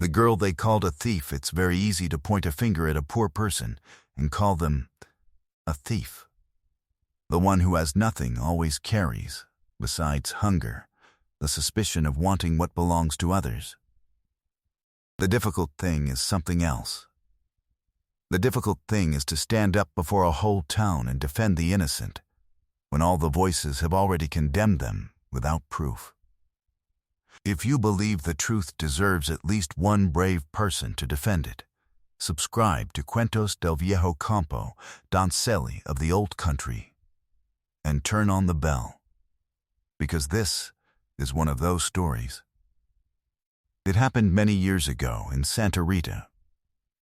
The girl they called a thief. It's very easy to point a finger at a poor person and call them a thief. The one who has nothing always carries, besides hunger, the suspicion of wanting what belongs to others. The difficult thing is something else. The difficult thing is to stand up before a whole town and defend the innocent, when all the voices have already condemned them without proof. If you believe the truth deserves at least one brave person to defend it, subscribe to Cuentos del Viejo Campo, Doncelli of the Old Country, and turn on the bell, because this is one of those stories. It happened many years ago in Santa Rita,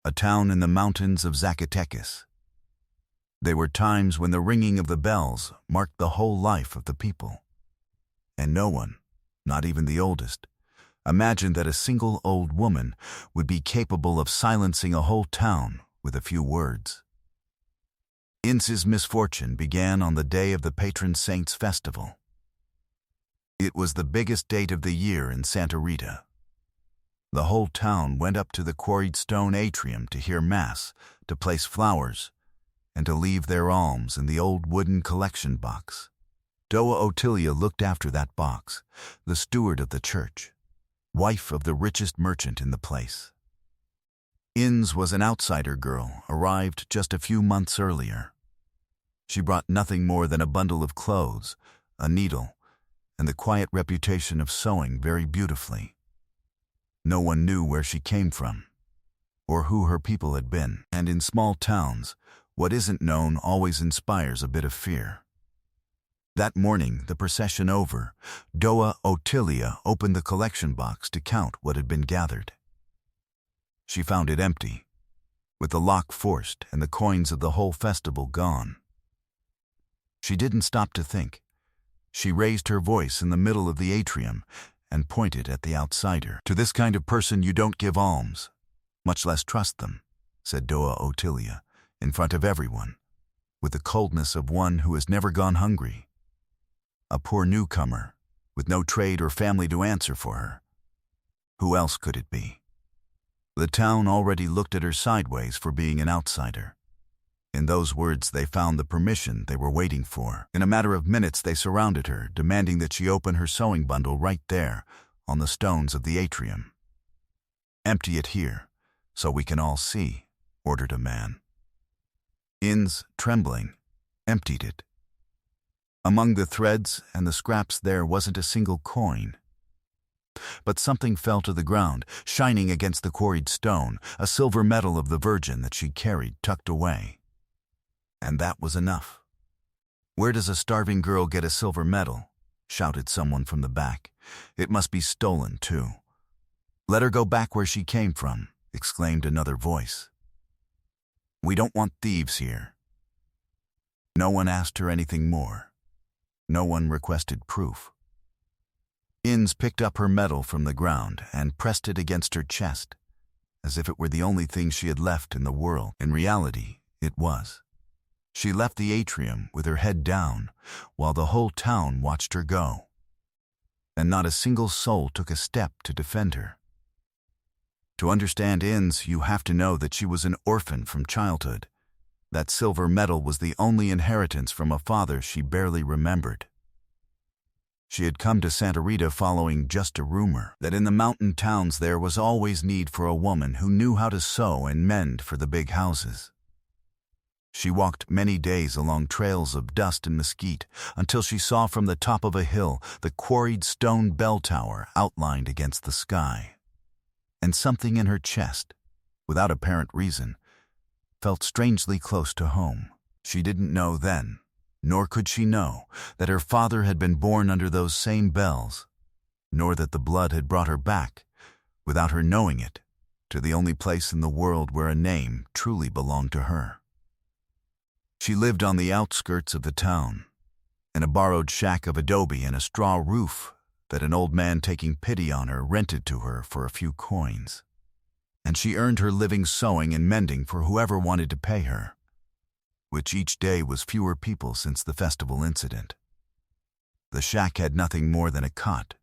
a town in the mountains of Zacatecas. There were times when the ringing of the bells marked the whole life of the people, and no one, not even the oldest, imagined that a single old woman would be capable of silencing a whole town with a few words. Inz's misfortune began on the day of the patron saint's festival. It was the biggest date of the year in Santa Rita. The whole town went up to the quarried stone atrium to hear Mass, to place flowers, and to leave their alms in the old wooden collection box. Doa Otilia looked after that box, the steward of the church, wife of the richest merchant in the place. Inz was an outsider girl, arrived just a few months earlier. She brought nothing more than a bundle of clothes, a needle, and the quiet reputation of sewing very beautifully. No one knew where she came from, or who her people had been, and in small towns, what isn't known always inspires a bit of fear. That morning, the procession over, Doa Otilia opened the collection box to count what had been gathered. She found it empty, with the lock forced and the coins of the whole festival gone. She didn't stop to think. She raised her voice in the middle of the atrium and pointed at the outsider. "To this kind of person you don't give alms, much less trust them," said Doa Otilia, in front of everyone, with the coldness of one who has never gone hungry. A poor newcomer, with no trade or family to answer for her. Who else could it be? The town already looked at her sideways for being an outsider. In those words they found the permission they were waiting for. In a matter of minutes they surrounded her, demanding that she open her sewing bundle right there, on the stones of the atrium. "Empty it here, so we can all see," ordered a man. Inz, trembling, emptied it. Among the threads and the scraps there wasn't a single coin. But something fell to the ground, shining against the quarried stone, a silver medal of the Virgin that she carried tucked away. And that was enough. "Where does a starving girl get a silver medal?" shouted someone from the back. "It must be stolen, too." "Let her go back where she came from," exclaimed another voice. "We don't want thieves here." No one asked her anything more. No one requested proof. Inz picked up her medal from the ground and pressed it against her chest, as if it were the only thing she had left in the world. In reality, it was. She left the atrium with her head down, while the whole town watched her go. And not a single soul took a step to defend her. To understand Inz, you have to know that she was an orphan from childhood. That silver medal was the only inheritance from a father she barely remembered. She had come to Santa Rita following just a rumor that in the mountain towns there was always need for a woman who knew how to sew and mend for the big houses. She walked many days along trails of dust and mesquite until she saw from the top of a hill the quarried stone bell tower outlined against the sky. And something in her chest, without apparent reason, felt strangely close to home. She didn't know then, nor could she know, that her father had been born under those same bells, nor that the blood had brought her back, without her knowing it, to the only place in the world where a name truly belonged to her. She lived on the outskirts of the town, in a borrowed shack of adobe and a straw roof that an old man taking pity on her rented to her for a few coins. And she earned her living sewing and mending for whoever wanted to pay her, which each day was fewer people since the festival incident. The shack had nothing more than a cot,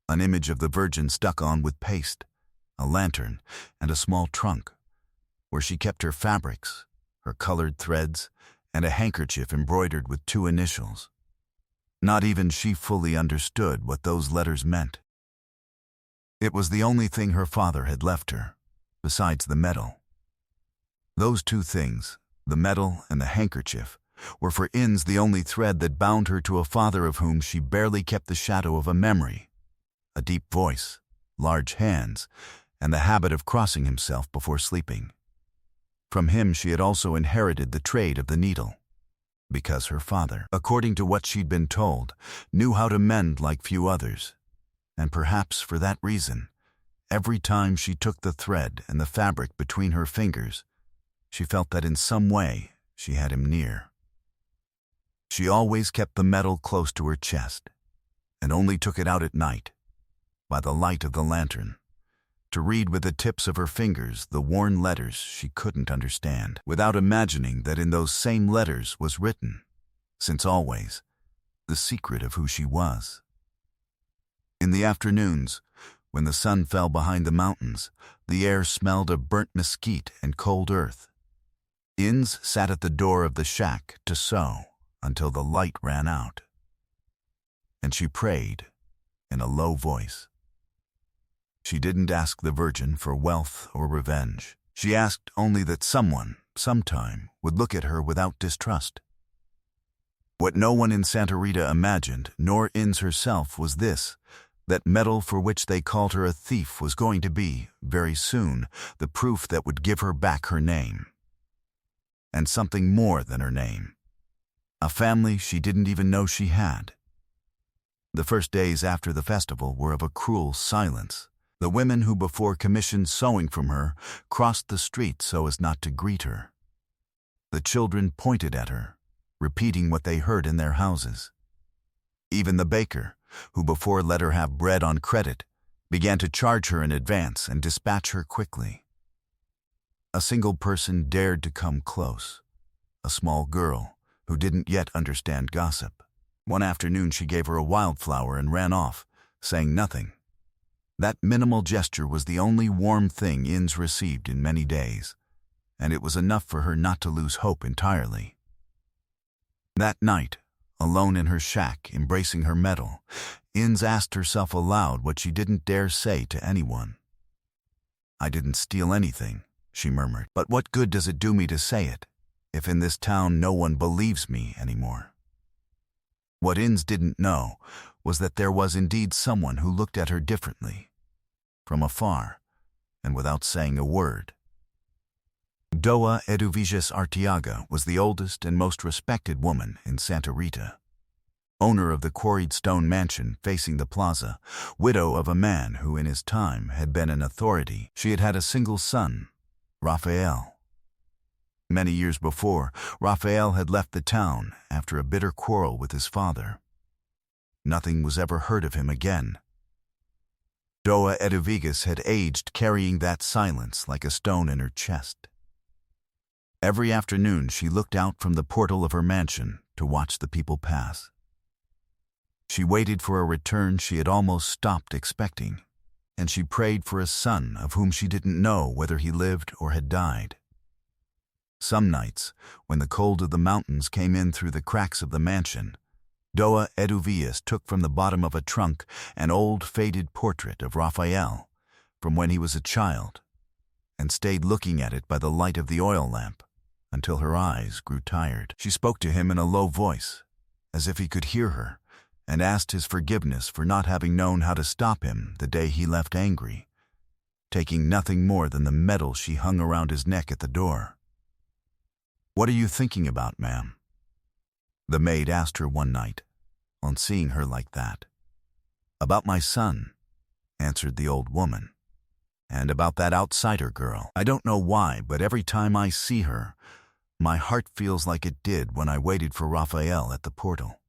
an image of the Virgin stuck on with paste, a lantern, and a small trunk, where she kept her fabrics, her colored threads, and a handkerchief embroidered with 2 initials. Not even she fully understood what those letters meant. It was the only thing her father had left her, besides the medal. Those 2 things, the medal and the handkerchief, were for Inns the only thread that bound her to a father of whom she barely kept the shadow of a memory, a deep voice, large hands, and the habit of crossing himself before sleeping. From him she had also inherited the trade of the needle, because her father, according to what she'd been told, knew how to mend like few others, and perhaps for that reason, every time she took the thread and the fabric between her fingers, she felt that in some way she had him near. She always kept the medal close to her chest, and only took it out at night, by the light of the lantern, to read with the tips of her fingers the worn letters she couldn't understand, without imagining that in those same letters was written, since always, the secret of who she was. In the afternoons, when the sun fell behind the mountains, the air smelled of burnt mesquite and cold earth. Inns sat at the door of the shack to sew until the light ran out. And she prayed in a low voice. She didn't ask the Virgin for wealth or revenge. She asked only that someone, sometime, would look at her without distrust. What no one in Santa Rita imagined, nor Inns herself, was this: that medal for which they called her a thief was going to be, very soon, the proof that would give her back her name. And something more than her name. A family she didn't even know she had. The first days after the festival were of a cruel silence. The women who before commissioned sewing from her crossed the street so as not to greet her. The children pointed at her, repeating what they heard in their houses. Even the baker, who before let her have bread on credit, began to charge her in advance and dispatch her quickly. A single person dared to come close, a small girl who didn't yet understand gossip. One afternoon she gave her a wildflower and ran off, saying nothing. That minimal gesture was the only warm thing Inns received in many days, and it was enough for her not to lose hope entirely. That night, alone in her shack, embracing her medal, Inns asked herself aloud what she didn't dare say to anyone. "I didn't steal anything," she murmured, "but what good does it do me to say it, if in this town no one believes me anymore?" What Inns didn't know was that there was indeed someone who looked at her differently, from afar, and without saying a word. Doa Eduviges Arteaga was the oldest and most respected woman in Santa Rita. Owner of the quarried stone mansion facing the plaza, widow of a man who in his time had been an authority, she had had a single son, Rafael. Many years before, Rafael had left the town after a bitter quarrel with his father. Nothing was ever heard of him again. Doa Eduviges had aged carrying that silence like a stone in her chest. Every afternoon she looked out from the portal of her mansion to watch the people pass. She waited for a return she had almost stopped expecting, and she prayed for a son of whom she didn't know whether he lived or had died. Some nights, when the cold of the mountains came in through the cracks of the mansion, Doa Eduviges took from the bottom of a trunk an old faded portrait of Raphael from when he was a child, and stayed looking at it by the light of the oil lamp until her eyes grew tired. She spoke to him in a low voice, as if he could hear her, and asked his forgiveness for not having known how to stop him the day he left angry, taking nothing more than the medal she hung around his neck at the door. "What are you thinking about, ma'am?" the maid asked her one night, on seeing her like that. "About my son," answered the old woman, "and about that outsider girl. I don't know why, but every time I see her, my heart feels like it did when I waited for Raphael at the portal."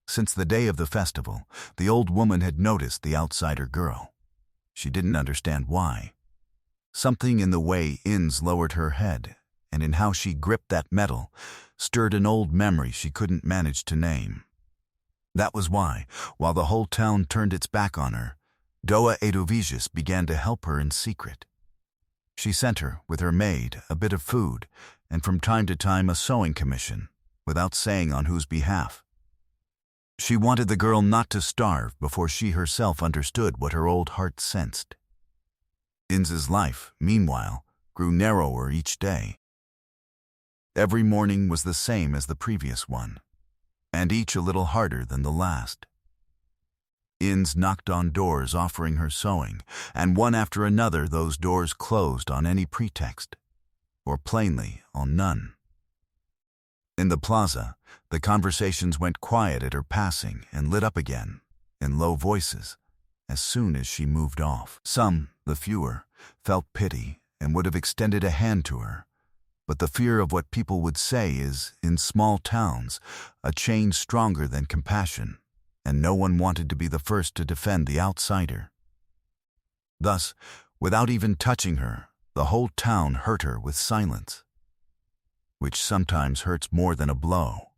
Since the day of the festival, the old woman had noticed the outsider girl. She didn't understand why. Something in the way Inns lowered her head and in how she gripped that medal stirred an old memory she couldn't manage to name. That was why, while the whole town turned its back on her, Doa Eduvijas began to help her in secret. She sent her, with her maid, a bit of food, and from time to time a sewing commission, without saying on whose behalf. She wanted the girl not to starve before she herself understood what her old heart sensed. Inz's life, meanwhile, grew narrower each day. Every morning was the same as the previous one, and each a little harder than the last. Inz knocked on doors offering her sewing, and one after another those doors closed on any pretext, or plainly on none. In the plaza, the conversations went quiet at her passing and lit up again, in low voices, as soon as she moved off. Some, the fewer, felt pity and would have extended a hand to her, but the fear of what people would say is, in small towns, a chain stronger than compassion, and no one wanted to be the first to defend the outsider. Thus, without even touching her, the whole town hurt her with silence, which sometimes hurts more than a blow.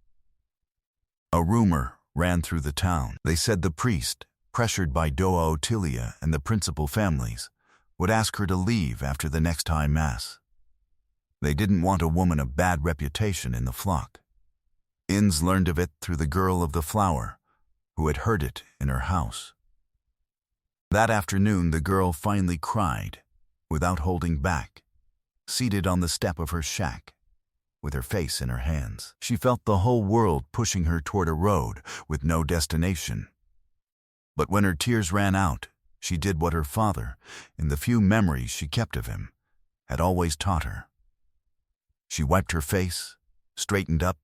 A rumor ran through the town. They said the priest, pressured by Doa Otilia and the principal families, would ask her to leave after the next high mass. They didn't want a woman of bad reputation in the flock. Inz learned of it through the girl of the flower, who had heard it in her house. That afternoon the girl finally cried, without holding back, seated on the step of her shack, with her face in her hands. She felt the whole world pushing her toward a road with no destination. But when her tears ran out, she did what her father, in the few memories she kept of him, had always taught her. She wiped her face, straightened up,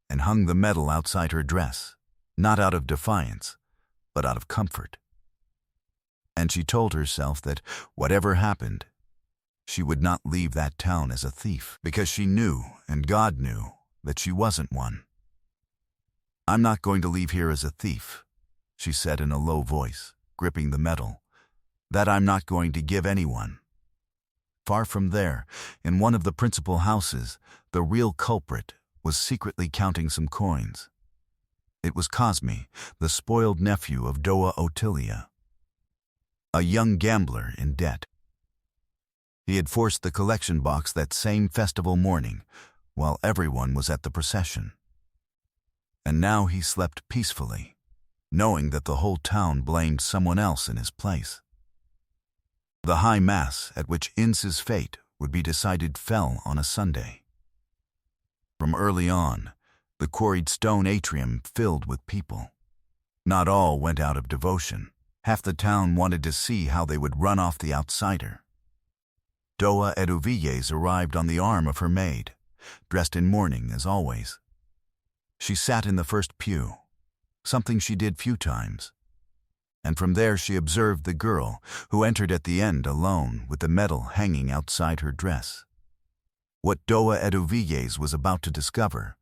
and hung the medal outside her dress, not out of defiance, but out of comfort. And she told herself that, whatever happened, she would not leave that town as a thief, because she knew, and God knew, that she wasn't one. "I'm not going to leave here as a thief," she said in a low voice, gripping the medal. "That I'm not going to give anyone." Far from there, in one of the principal houses, the real culprit was secretly counting some coins. It was Cosme, the spoiled nephew of Doa Otilia, a young gambler in debt. He had forced the collection box that same festival morning, while everyone was at the procession. And now he slept peacefully, knowing that the whole town blamed someone else in his place. The high mass at which Inz's fate would be decided fell on a Sunday. From early on, the quarried stone atrium filled with people. Not all went out of devotion. Half the town wanted to see how they would run off the outsider. Doa Eduvijas arrived on the arm of her maid, dressed in mourning as always. She sat in the first pew, something she did few times, and from there she observed the girl, who entered at the end alone with the medal hanging outside her dress. What Doa Eduvijas was about to discover,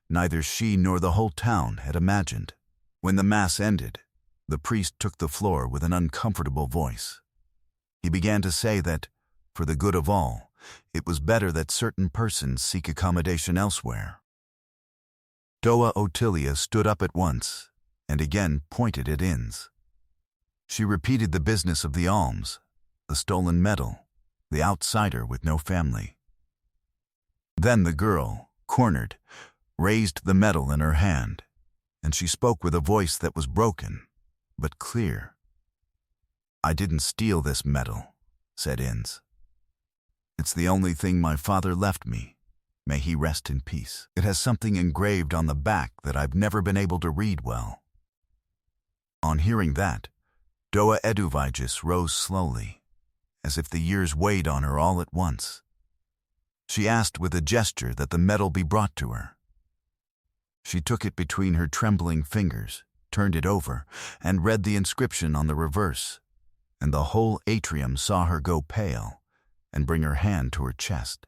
neither she nor the whole town had imagined. When the mass ended, the priest took the floor with an uncomfortable voice. He began to say that, for the good of all, it was better that certain persons seek accommodation elsewhere. Doa Otilia stood up at once, and again pointed at Inz. She repeated the business of the alms, the stolen medal, the outsider with no family. Then the girl, cornered, raised the medal in her hand, and she spoke with a voice that was broken, but clear. "I didn't steal this medal," said Inz. "It's the only thing my father left me. May he rest in peace. It has something engraved on the back that I've never been able to read well." On hearing that, Doa Eduvijas rose slowly, as if the years weighed on her all at once. She asked with a gesture that the medal be brought to her. She took it between her trembling fingers, turned it over, and read the inscription on the reverse, and the whole atrium saw her go pale and bring her hand to her chest.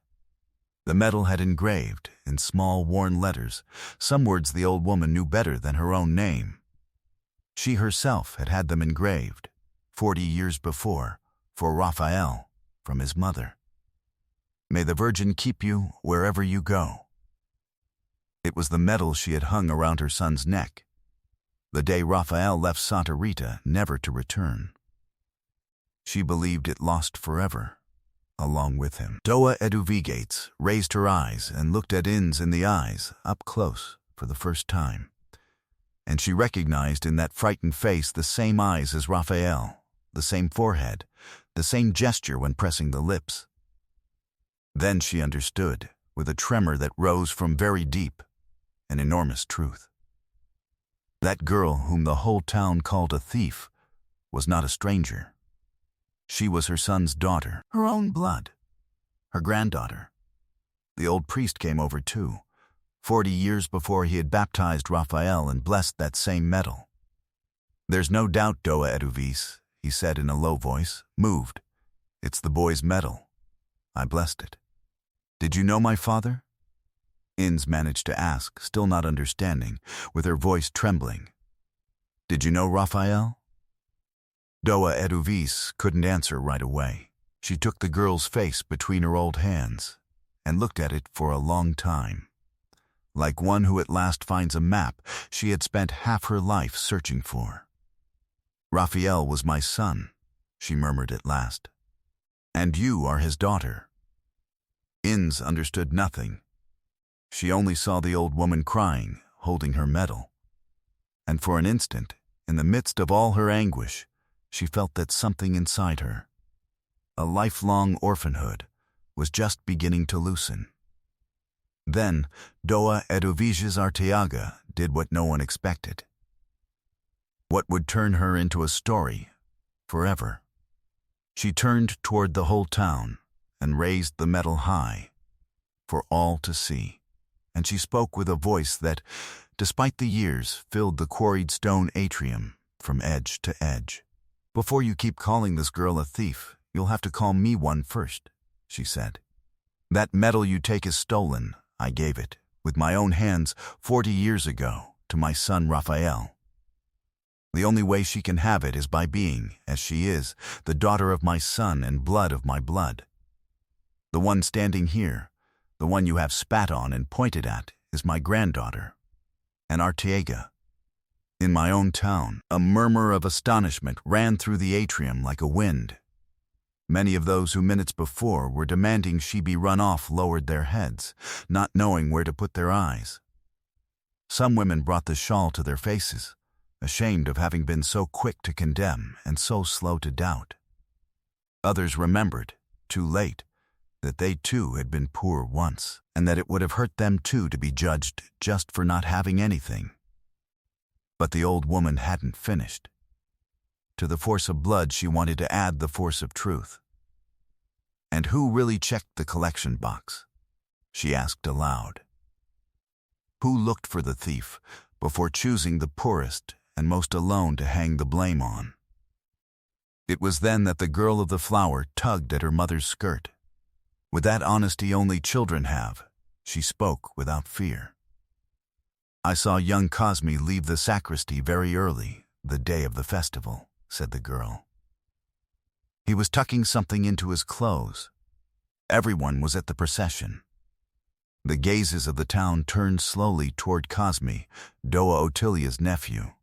The medal had engraved, in small worn letters, some words the old woman knew better than her own name. She herself had had them engraved, 40 years before, for Raphael, from his mother. "May the Virgin keep you wherever you go." It was the medal she had hung around her son's neck, the day Raphael left Santa Rita never to return. She believed it lost forever, along with him. Doa Eduvigates raised her eyes and looked at Inns in the eyes, up close, for the first time. And she recognized in that frightened face the same eyes as Raphael, the same forehead, the same gesture when pressing the lips. Then she understood, with a tremor that rose from very deep, an enormous truth. That girl whom the whole town called a thief was not a stranger. She was her son's daughter, her own blood, her granddaughter. The old priest came over too, 40 years before he had baptized Raphael and blessed that same medal. "There's no doubt, Doa Eduvis," he said in a low voice, moved. "It's the boy's medal. I blessed it." "Did you know my father?" Inns managed to ask, still not understanding, with her voice trembling. "Did you know Raphael?" Doa Eduvis couldn't answer right away. She took the girl's face between her old hands and looked at it for a long time. Like one who at last finds a map she had spent half her life searching for. "Raphael was my son," she murmured at last. "And you are his daughter." Inns understood nothing. She only saw the old woman crying, holding her medal. And for an instant, in the midst of all her anguish, she felt that something inside her, a lifelong orphanhood, was just beginning to loosen. Then, Doa Eduviges Arteaga did what no one expected. What would turn her into a story, forever. She turned toward the whole town and raised the medal high, for all to see. And she spoke with a voice that, despite the years, filled the quarried stone atrium from edge to edge. "Before you keep calling this girl a thief, you'll have to call me one first," she said. "That medal you take is stolen. I gave it, with my own hands, 40 years ago, to my son Raphael. The only way she can have it is by being, as she is, the daughter of my son and blood of my blood. The one standing here, the one you have spat on and pointed at, is my granddaughter, an Arteaga." In my own town, a murmur of astonishment ran through the atrium like a wind. Many of those who minutes before were demanding she be run off lowered their heads, not knowing where to put their eyes. Some women brought the shawl to their faces, ashamed of having been so quick to condemn and so slow to doubt. Others remembered, too late, that they too had been poor once, and that it would have hurt them too to be judged just for not having anything. But the old woman hadn't finished. To the force of blood she wanted to add the force of truth. "And who really checked the collection box?" she asked aloud. "Who looked for the thief before choosing the poorest and most alone to hang the blame on?" It was then that the girl of the flower tugged at her mother's skirt. With that honesty only children have, she spoke without fear. "I saw young Cosme leave the sacristy very early, the day of the festival," said the girl. "He was tucking something into his clothes. Everyone was at the procession." The gazes of the town turned slowly toward Cosme, Doa Otilia's nephew.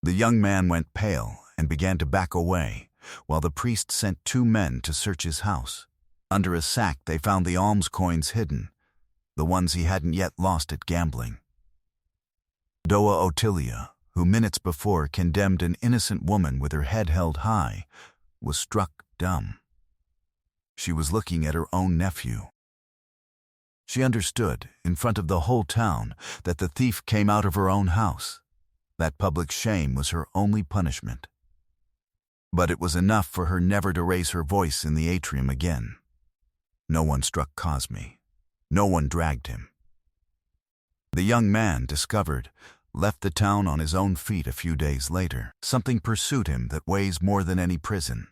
The young man went pale and began to back away, while the priest sent 2 men to search his house. Under a sack they found the alms coins hidden, the ones he hadn't yet lost at gambling. Doa Otilia, who minutes before condemned an innocent woman with her head held high, was struck dumb. She was looking at her own nephew. She understood, in front of the whole town, that the thief came out of her own house. That public shame was her only punishment. But it was enough for her never to raise her voice in the atrium again. No one struck Cosme. No one dragged him. The young man, discovered, left the town on his own feet a few days later. Something pursued him that weighs more than any prison.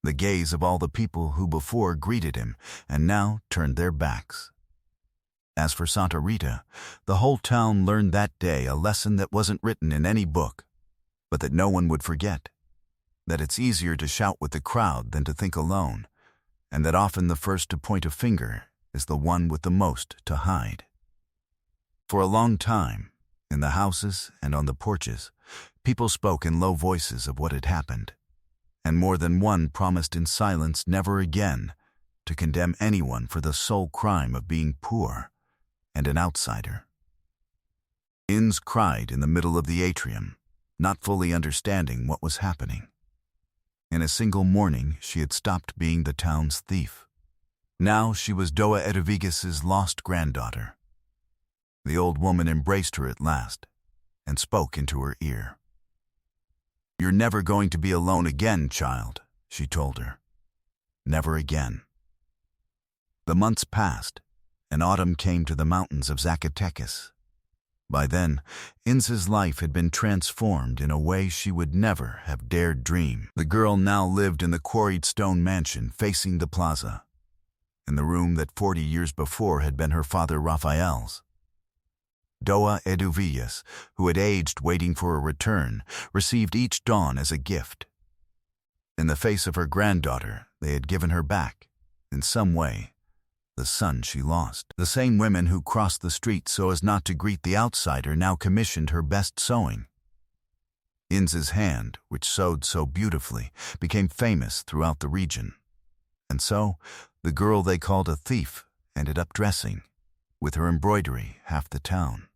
The gaze of all the people who before greeted him and now turned their backs. As for Santa Rita, the whole town learned that day a lesson that wasn't written in any book, but that no one would forget. That it's easier to shout with the crowd than to think alone, and that often the first to point a finger is the one with the most to hide. For a long time, in the houses and on the porches, people spoke in low voices of what had happened, and more than one promised in silence never again to condemn anyone for the sole crime of being poor and an outsider. Inns cried in the middle of the atrium, not fully understanding what was happening. In a single morning, she had stopped being the town's thief. Now she was Doa Eduviges's lost granddaughter. The old woman embraced her at last and spoke into her ear. "You're never going to be alone again, child," she told her. "Never again." The months passed, and autumn came to the mountains of Zacatecas. By then, Inz's life had been transformed in a way she would never have dared dream. The girl now lived in the quarried stone mansion facing the plaza, in the room that 40 years before had been her father Raphael's. Doa Eduviges, who had aged waiting for a return, received each dawn as a gift. In the face of her granddaughter, they had given her back, in some way, the son she lost. The same women who crossed the street so as not to greet the outsider now commissioned her best sewing. Inz's hand, which sewed so beautifully, became famous throughout the region. And so, the girl they called a thief ended up dressing, with her embroidery, half the town.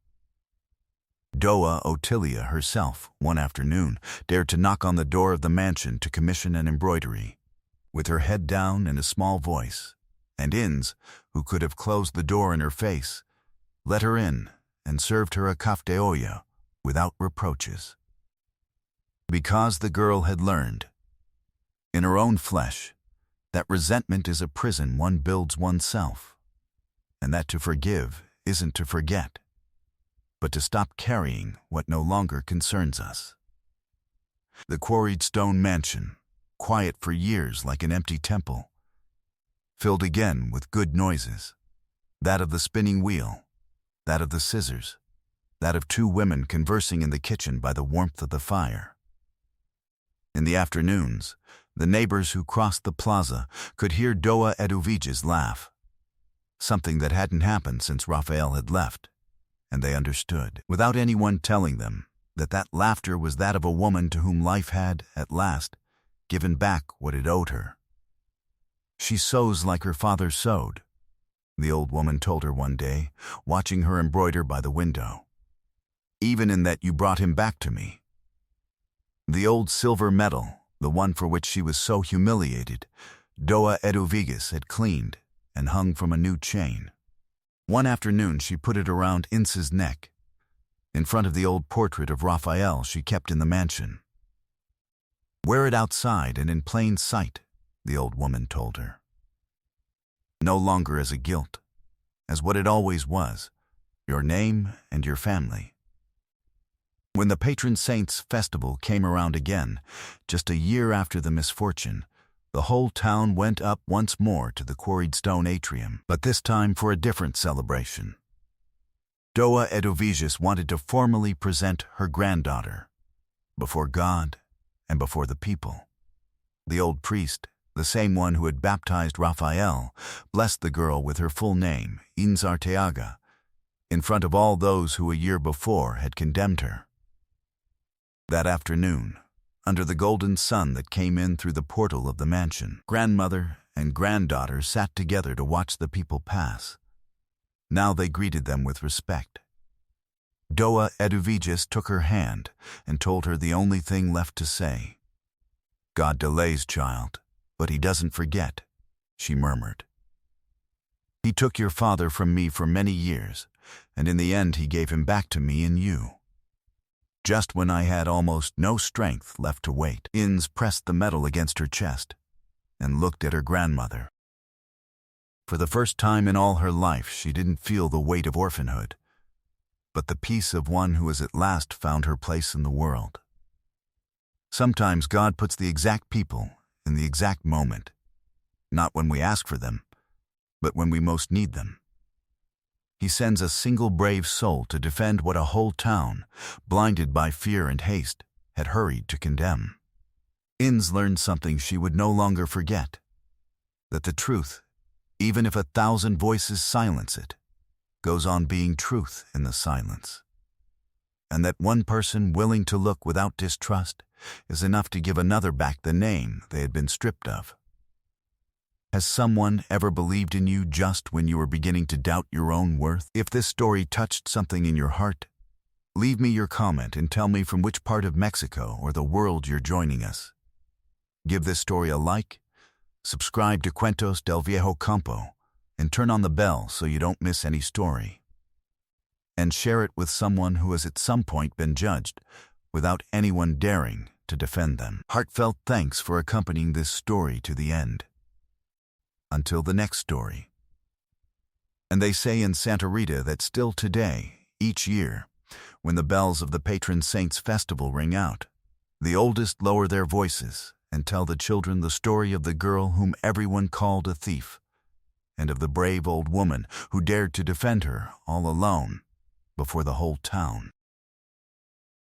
Doa Otilia herself, one afternoon, dared to knock on the door of the mansion to commission an embroidery, with her head down and a small voice, and Inz, who could have closed the door in her face, let her in and served her a café olla without reproaches. Because the girl had learned, in her own flesh, that resentment is a prison one builds oneself, and that to forgive isn't to forget, but to stop carrying what no longer concerns us. The quarried stone mansion, quiet for years like an empty temple, filled again with good noises, that of the spinning wheel, that of the scissors, that of two women conversing in the kitchen by the warmth of the fire. In the afternoons, the neighbors who crossed the plaza could hear Doa Eduviges laugh, something that hadn't happened since Raphael had left, and they understood, without anyone telling them, that that laughter was that of a woman to whom life had, at last, given back what it owed her. "She sews like her father sewed," the old woman told her one day, watching her embroider by the window. "Even in that you brought him back to me." The old silver medal, the one for which she was so humiliated, Doa Eduviges had cleaned and hung from a new chain. One afternoon she put it around Inz's neck, in front of the old portrait of Raphael she kept in the mansion. "Wear it outside and in plain sight," the old woman told her. No longer as a guilt, as what it always was, your name and your family. When the patron saint's festival came around again, just a year after the misfortune, the whole town went up once more to the quarried stone atrium, but this time for a different celebration. Doa Eduviges wanted to formally present her granddaughter, before God and before the people. The old priest, the same one who had baptized Raphael, blessed the girl with her full name, Inz Arteaga, in front of all those who a year before had condemned her. That afternoon, under the golden sun that came in through the portal of the mansion, grandmother and granddaughter sat together to watch the people pass. Now they greeted them with respect. Doa Eduviges took her hand and told her the only thing left to say. "God delays, child, but he doesn't forget," she murmured. "He took your father from me for many years, and in the end he gave him back to me in you. Just when I had almost no strength left to wait." Inz pressed the medal against her chest and looked at her grandmother. For the first time in all her life, she didn't feel the weight of orphanhood, but the peace of one who has at last found her place in the world. Sometimes God puts the exact people in the exact moment, not when we ask for them, but when we most need them. He sends a single brave soul to defend what a whole town, blinded by fear and haste, had hurried to condemn. Inz learned something she would no longer forget, that the truth, even if 1,000 voices silence it, goes on being truth in the silence, and that one person willing to look without distrust is enough to give another back the name they had been stripped of. Has someone ever believed in you just when you were beginning to doubt your own worth? If this story touched something in your heart, leave me your comment and tell me from which part of Mexico or the world you're joining us. Give this story a like, subscribe to Cuentos del Viejo Campo, and turn on the bell so you don't miss any story. And share it with someone who has at some point been judged without anyone daring to defend them. Heartfelt thanks for accompanying this story to the end. Until the next story. And they say in Santa Rita that still today, each year, when the bells of the patron saint's festival ring out, the oldest lower their voices and tell the children the story of the girl whom everyone called a thief, and of the brave old woman who dared to defend her all alone before the whole town.